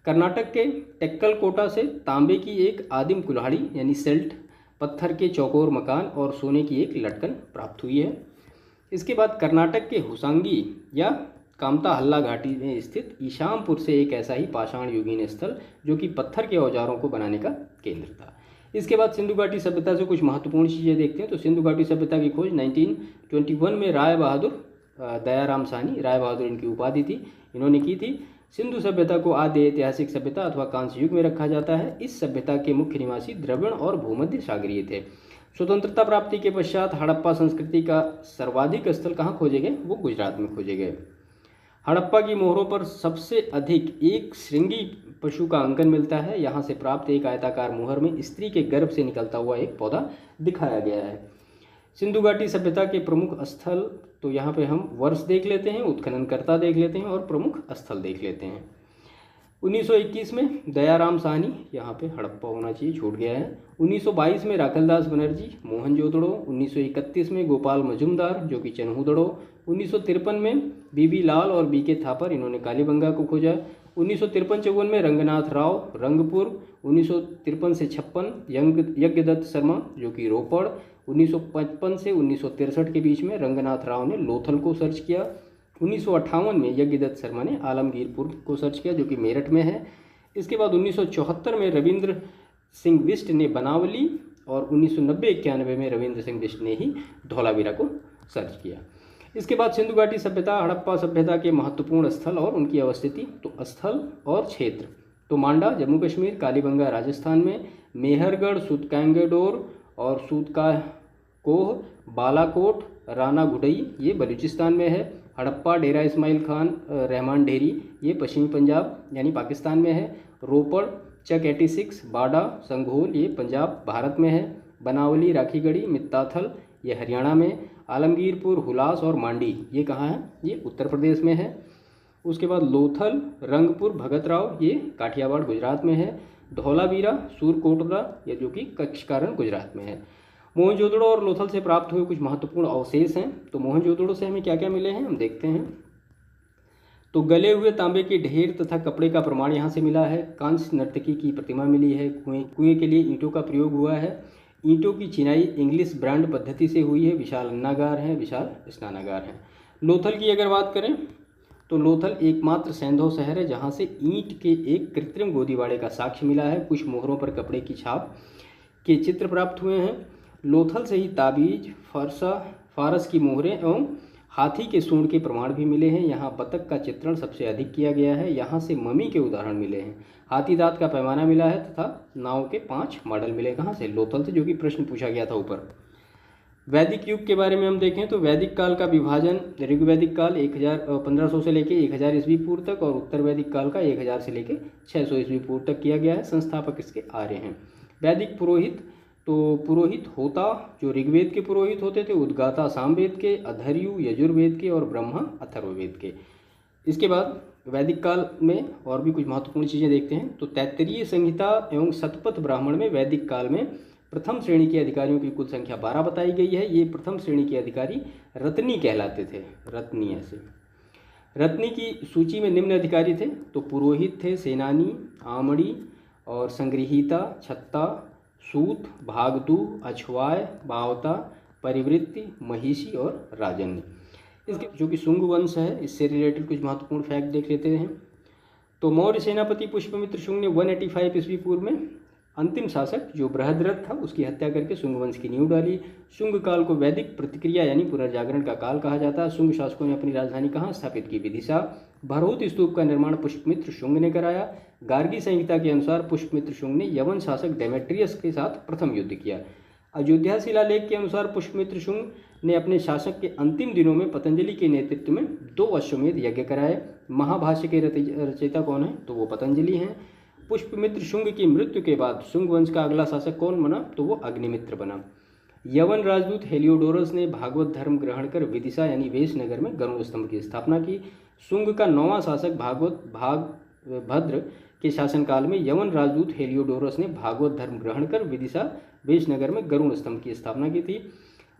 [SPEAKER 1] कर्नाटक के टेक्कलकोटा से तांबे की एक आदिम कुल्हाड़ी यानी सेल्ट, पत्थर के चौकोर मकान और सोने की एक लटकन प्राप्त हुई है। इसके बाद कर्नाटक के हुसांगी या कामता हल्ला घाटी में स्थित ईशामपुर से एक ऐसा ही पाषाण युगीन स्थल जो कि पत्थर के औजारों को बनाने का केंद्र था। इसके बाद सिंधु घाटी सभ्यता से कुछ महत्वपूर्ण चीज़ें देखते हैं। तो सिंधु घाटी सभ्यता की खोज 1921 में राय बहादुर दयाराम साहनी, राय बहादुर इनकी उपाधि थी, इन्होंने की थी। सिंधु सभ्यता को आद्य ऐतिहासिक सभ्यता अथवा कांस्य युग में रखा जाता है। इस सभ्यता के मुख्य निवासी द्रविड़ और भूमध्य सागरीय थे। स्वतंत्रता प्राप्ति के पश्चात हड़प्पा संस्कृति का सर्वाधिक स्थल कहाँ खोजे गए? वो गुजरात में खोजे गए। हड़प्पा की मोहरों पर सबसे अधिक एक श्रृंगी पशु का अंकन मिलता है। यहाँ से प्राप्त एक आयताकार मोहर में स्त्री के गर्भ से निकलता हुआ एक पौधा दिखाया गया है। सिंधु घाटी सभ्यता के प्रमुख स्थल, तो यहाँ पे हम वर्ष देख लेते हैं, उत्खननकर्ता देख लेते हैं और प्रमुख स्थल देख लेते हैं। 1921 में दयाराम साहनी, यहाँ पे हड़प्पा होना चाहिए, छूट गया है। 1922 में राखलदास बनर्जी, मोहनजोदड़ो। 1931 में गोपाल मजुमदार, जो कि चन्हूदड़ो। 1953 में बीबी लाल और बीके थापर, इन्होंने कालीबंगा को खोजा। 1953-54 में रंगनाथ राव, रंगपुर। 1953 से 56 यज्ञदत्त शर्मा, जो कि रोपड़। 1955 से 1963 के बीच में रंगनाथ राव ने लोथल को सर्च किया। 1958 में यज्ञदत्त शर्मा ने आलमगीरपुर को सर्च किया, जो कि मेरठ में है। इसके बाद 1974 में रविंद्र सिंह बिष्ट ने बनावली और 1990-91 में रविंद्र सिंह बिष्ट ने ही धौलावीरा को सर्च किया। इसके बाद सिंधु घाटी सभ्यता, हड़प्पा सभ्यता के महत्वपूर्ण स्थल और उनकी अवस्थिति। तो स्थल और क्षेत्र, तो मांडा जम्मू कश्मीर, कालीबंगा राजस्थान में, मेहरगढ़, सूतकांगेडोर और सूतकाकोह, बालाकोट, राना गुडई ये बलूचिस्तान में है। हड़प्पा, डेरा इस्माइल खान रहमान ढेरी ये पश्चिमी पंजाब यानी पाकिस्तान में है। रोपड़, चक 86, बाडा, संघोल ये पंजाब भारत में है। बनावली, राखीगढ़ी, मित्ताथल ये हरियाणा में। आलमगीरपुर, हुलास और मांडी ये कहाँ है? ये उत्तर प्रदेश में है। उसके बाद लोथल, रंगपुर, भगतराव ये काठियावाड़ गुजरात में है। धौलावीरा, सूरकोटला ये जो कि कक्षकारण गुजरात में है। मोहनजोदड़ो और लोथल से प्राप्त हुए कुछ महत्वपूर्ण अवशेष हैं। तो मोहनजोदड़ो से हमें क्या क्या मिले हैं हम देखते हैं। तो गले हुए तांबे के ढेर तथा कपड़े का प्रमाण यहाँ से मिला है। कांस्य नर्तकी की प्रतिमा मिली है। कुएं के लिए ईंटों का प्रयोग हुआ है। ईंटों की चिनाई इंग्लिश ब्रांड पद्धति से हुई है। विशाल अन्नागार हैं, विशाल स्नानागार हैं। लोथल की अगर बात करें तो लोथल एकमात्र सैंधव शहर है जहाँ से ईंट के एक कृत्रिम गोदीबाड़े का साक्ष्य मिला है। कुछ मोहरों पर कपड़े की छाप के चित्र प्राप्त हुए हैं। लोथल से ही ताबीज, फारस की मोहरें एवं हाथी के सूंड के प्रमाण भी मिले हैं। यहाँ बतख का चित्रण सबसे अधिक किया गया है। यहाँ से ममी के उदाहरण मिले हैं। हाथी दांत का पैमाना मिला है तथा नाव के 5 मॉडल मिले। कहाँ से? लोथल से, जो कि प्रश्न पूछा गया था ऊपर। वैदिक युग के बारे में हम देखें तो वैदिक काल का विभाजन ऋग्वैदिक काल 1500 से लेकर 1000 ईस्वी पूर्व तक और उत्तर वैदिक काल का 1000 से लेकर 600 ईस्वी पूर्व तक किया गया है। संस्थापक इसके आर्य हैं। वैदिक पुरोहित, तो पुरोहित होता जो ऋग्वेद के पुरोहित होते थे, उद्गाता सामवेद के, अधर्यु यजुर्वेद के और ब्रह्मा अथर्ववेद के। इसके बाद वैदिक काल में और भी कुछ महत्वपूर्ण चीज़ें देखते हैं। तो तैत्तरीय संहिता एवं शतपथ ब्राह्मण में वैदिक काल में प्रथम श्रेणी के अधिकारियों की कुल संख्या 12 बताई गई है। ये प्रथम श्रेणी के अधिकारी रत्नी कहलाते थे। रत्नी ऐसे रत्नी की सूची में निम्न अधिकारी थे। तो पुरोहित थे, सेनानी, आमड़ी और संग्रहीता, छत्ता, सूत, भागदू, अछवाय, बावता, परिवृत्ति, महिषी और राजन्य। इसके जो कि शुंग वंश है, इससे रिलेटेड कुछ महत्वपूर्ण फैक्ट देख लेते हैं। तो मौर्य सेनापति पुष्यमित्र शुंग ने 185 ईस्वी पूर्व में अंतिम शासक जो बृहद्रथ था उसकी हत्या करके शुंग वंश की नींव डाली। शुंग काल को वैदिक प्रतिक्रिया यानी पुनर्जागरण का काल कहा जाता है। शुंग शासकों ने अपनी राजधानी कहाँ स्थापित की? विदिशा। भरहुत स्तूप का निर्माण पुष्यमित्र शुंग ने कराया। गार्गी संहिता के अनुसार पुष्यमित्र शुंग ने यवन शासक डेमेट्रियस के साथ प्रथम युद्ध किया। अयोध्या शिलालेख के अनुसार पुष्यमित्र शुंग ने अपने शासक के अंतिम दिनों में पतंजलि के नेतृत्व में 2 अश्वमेध यज्ञ कराए। महाभाष्य के रचयिता कौन है? तो वो पतंजलि हैं। पुष्यमित्र शुंग की मृत्यु के बाद शुंग वंश का अगला शासक कौन बना? तो वो अग्निमित्र बना। यवन राजदूत हेलियोडोरस ने भागवत धर्म ग्रहण कर विदिशा यानी वेशनगर में गरुड़ स्तंभ की स्थापना की। शुंग का 9वां शासक भागभद्र के शासनकाल में यवन राजदूत हेलियोडोरस ने भागवत धर्म ग्रहण कर विदिशा वेशनगर में गरुड़ स्तंभ की स्थापना की थी।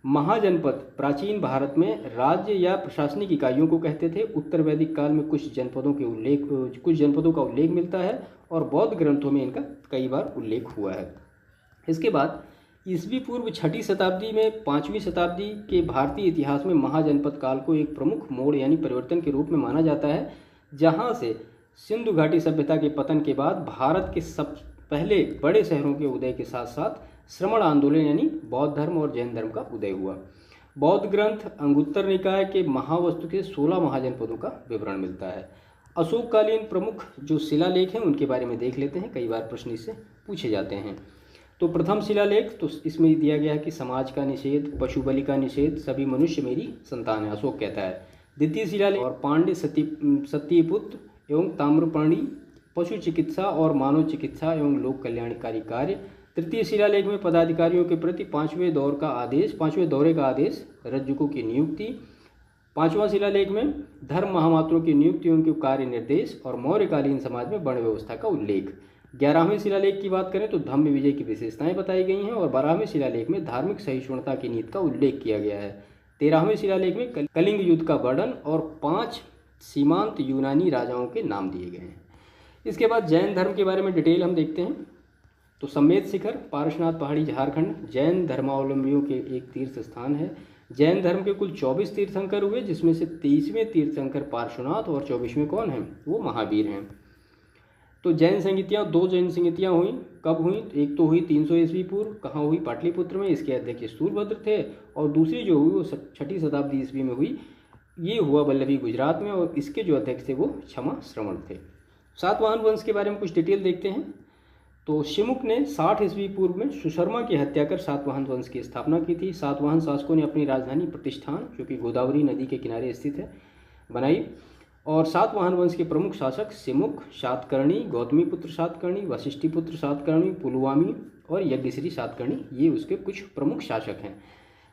[SPEAKER 1] महाजनपद प्राचीन भारत में राज्य या प्रशासनिक इकाइयों को कहते थे। उत्तर वैदिक काल में कुछ जनपदों का उल्लेख मिलता है और बौद्ध ग्रंथों में इनका कई बार उल्लेख हुआ है। इसके बाद ईसवी पूर्व छठी शताब्दी में 5वीं शताब्दी के भारतीय इतिहास में महाजनपद काल को एक प्रमुख मोड़ यानी परिवर्तन के रूप में माना जाता है, जहां से सिंधु घाटी सभ्यता के पतन के बाद भारत के सब पहले बड़े शहरों के उदय के साथ साथ श्रमण आंदोलन यानी बौद्ध धर्म और जैन धर्म का उदय हुआ। बौद्ध ग्रंथ अंगुत्तर निकाय के महावस्तु के 16 महाजनपदों का विवरण मिलता है। अशोककालीन प्रमुख जो शिलालेख हैं उनके बारे में देख लेते हैं, कई बार प्रश्न इससे पूछे जाते हैं। तो प्रथम शिलालेख तो इसमें दिया गया है कि समाज का निषेध, पशु बलि का निषेध, सभी मनुष्य मेरी संतान है, अशोक कहता है। द्वितीय शिलालेख और पांड्य सत्यपुत्र एवं ताम्रपर्णी पशु चिकित्सा और मानव चिकित्सा एवं लोक कल्याणकारी कार्य। तृतीय शिलालेख में पदाधिकारियों के प्रति पांचवें दौरे का आदेश, रज्जुकों की नियुक्ति। पांचवां शिलालेख में धर्म महामात्रों की नियुक्ति, उनके कार्य निर्देश और मौर्यकालीन समाज में वर्ण व्यवस्था का उल्लेख। 11वें शिलालेख की बात करें तो धम्म विजय की विशेषताएं बताई गई हैं और 12वें शिलालेख में धार्मिक सहिष्णुता की नीति का उल्लेख किया गया है। 13वें शिलालेख में कलिंग युद्ध का वर्णन और 5 सीमांत यूनानी राजाओं के नाम दिए गए हैं। इसके बाद जैन धर्म के बारे में डिटेल हम देखते हैं। तो सम्मेद शिखर पारसनाथ पहाड़ी झारखंड जैन धर्मावलंबियों के एक तीर्थ स्थान है। जैन धर्म के कुल 24 तीर्थंकर हुए, जिसमें से 23वें तीर्थंकर पार्श्वनाथ और 24वें कौन हैं, वो महावीर हैं। तो जैन संगीतियाँ, 2 जैन संगीतियाँ हुई, कब हुई? एक तो हुई 300 ईस्वी पूर्व, कहाँ हुई? पाटलिपुत्र में, इसके अध्यक्ष स्थूलभद्र थे। और दूसरी जो हुई वो 6ठी शताब्दी ईस्वी में हुई, ये हुआ वल्लभी गुजरात में, और इसके जो अध्यक्ष थे वो क्षमा श्रवण थे। सातवाहन वंश के बारे में कुछ डिटेल देखते हैं। तो शिमुक ने 60 ईस्वी पूर्व में सुशर्मा की हत्या कर सातवाहन वंश की स्थापना की थी। सातवाहन शासकों ने अपनी राजधानी प्रतिष्ठान, जो कि गोदावरी नदी के किनारे स्थित है, बनाई। और सातवाहन वंश के प्रमुख शासक शिमुक, सातकर्णी, गौतमीपुत्र सातकर्णी, वशिष्ठिपुत्र सातकर्णी, पुलवामी और यज्ञश्री सातकर्णी, ये उसके कुछ प्रमुख शासक हैं।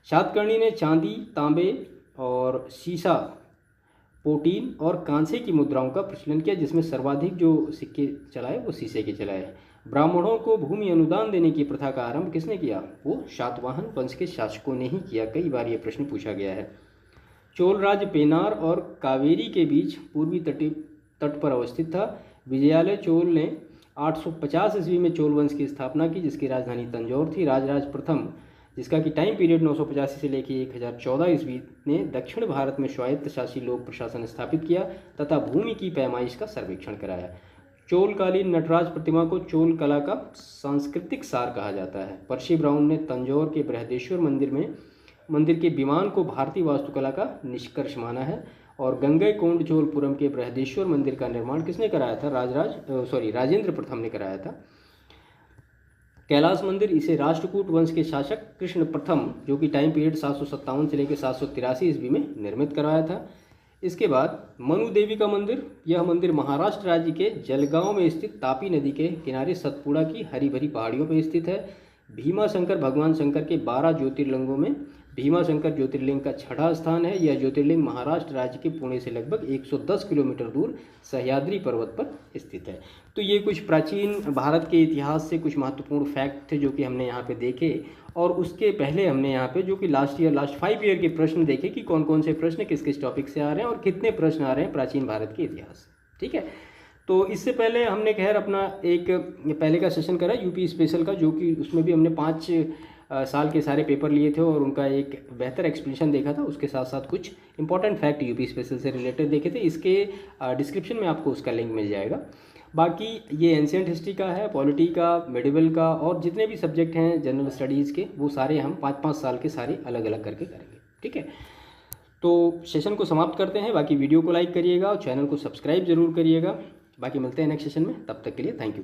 [SPEAKER 1] सातकर्णी ने चांदी, तांबे और सीसा, पोटीन और कांसे की मुद्राओं का प्रचलन किया, जिसमें सर्वाधिक जो सिक्के चलाए वो शीशे के चलाए। ब्राह्मणों को भूमि अनुदान देने की प्रथा का आरंभ किसने किया? वो सातवाहन वंश के शासकों ने ही किया। कई बार ये प्रश्न पूछा गया है। चोल राज्य पेनार और कावेरी के बीच पूर्वी तट पर अवस्थित था। विजयालय चोल ने 850 ईस्वी में चोल वंश की स्थापना की, जिसकी राजधानी तंजौर थी। राजराज प्रथम, जिसका कि टाइम पीरियड 985 से लेकर 1014 ईस्वी, ने दक्षिण भारत में स्वायत्त शासी लोक प्रशासन स्थापित किया तथा भूमि की पैमाइश का सर्वेक्षण कराया। चोलकालीन नटराज प्रतिमा को चोल कला का सांस्कृतिक सार कहा जाता है। पर्सी ब्राउन ने तंजौर के बृहदेश्वर मंदिर के विमान को भारतीय वास्तुकला का निष्कर्ष माना है। और गंगईकोंड के बृहदेश्वर मंदिर का निर्माण किसने कराया था? राजेंद्र प्रथम ने कराया था। कैलाश मंदिर, इसे राष्ट्रकूट वंश के शासक कृष्ण प्रथम, जो कि टाइम पीरियड 757 से लेकर 783 ईस्वी में निर्मित करवाया था। इसके बाद मनु देवी का मंदिर, यह मंदिर महाराष्ट्र राज्य के जलगांव में स्थित तापी नदी के किनारे सतपुड़ा की हरी भरी पहाड़ियों पर स्थित है। भीमा शंकर भगवान शंकर के 12 ज्योतिर्लिंगों में भीमा शंकर ज्योतिर्लिंग का 6ठा स्थान है। यह ज्योतिर्लिंग महाराष्ट्र राज्य के पुणे से लगभग 110 किलोमीटर दूर सह्याद्री पर्वत पर स्थित है। तो ये कुछ प्राचीन भारत के इतिहास से कुछ महत्वपूर्ण फैक्ट थे जो कि हमने यहाँ पे देखे। और उसके पहले हमने यहाँ पे जो कि लास्ट 5 ईयर के प्रश्न देखे कि कौन कौन से प्रश्न किस किस टॉपिक से आ रहे हैं और कितने प्रश्न आ रहे हैं प्राचीन भारत के इतिहास। ठीक है, तो इससे पहले हमने खैर अपना एक पहले का सेशन करा यूपी स्पेशल का, जो कि उसमें भी हमने 5 साल के सारे पेपर लिए थे और उनका एक बेहतर एक्सप्लेनेशन देखा था। उसके साथ साथ कुछ इंपॉर्टेंट फैक्ट यूपी स्पेशल से रिलेटेड देखे थे। इसके डिस्क्रिप्शन में आपको उसका लिंक मिल जाएगा। बाकी ये एंशिएंट हिस्ट्री का है, पॉलिटी का, मेडिवल का और जितने भी सब्जेक्ट हैं जनरल स्टडीज़ के, वो सारे हम 5-5 साल के सारे अलग अलग करके करेंगे। ठीक है, तो सेशन को समाप्त करते हैं। बाकी वीडियो को लाइक करिएगा और चैनल को सब्सक्राइब जरूर करिएगा। बाकी मिलते हैं नेक्स्ट सेशन में, तब तक के लिए थैंक यू।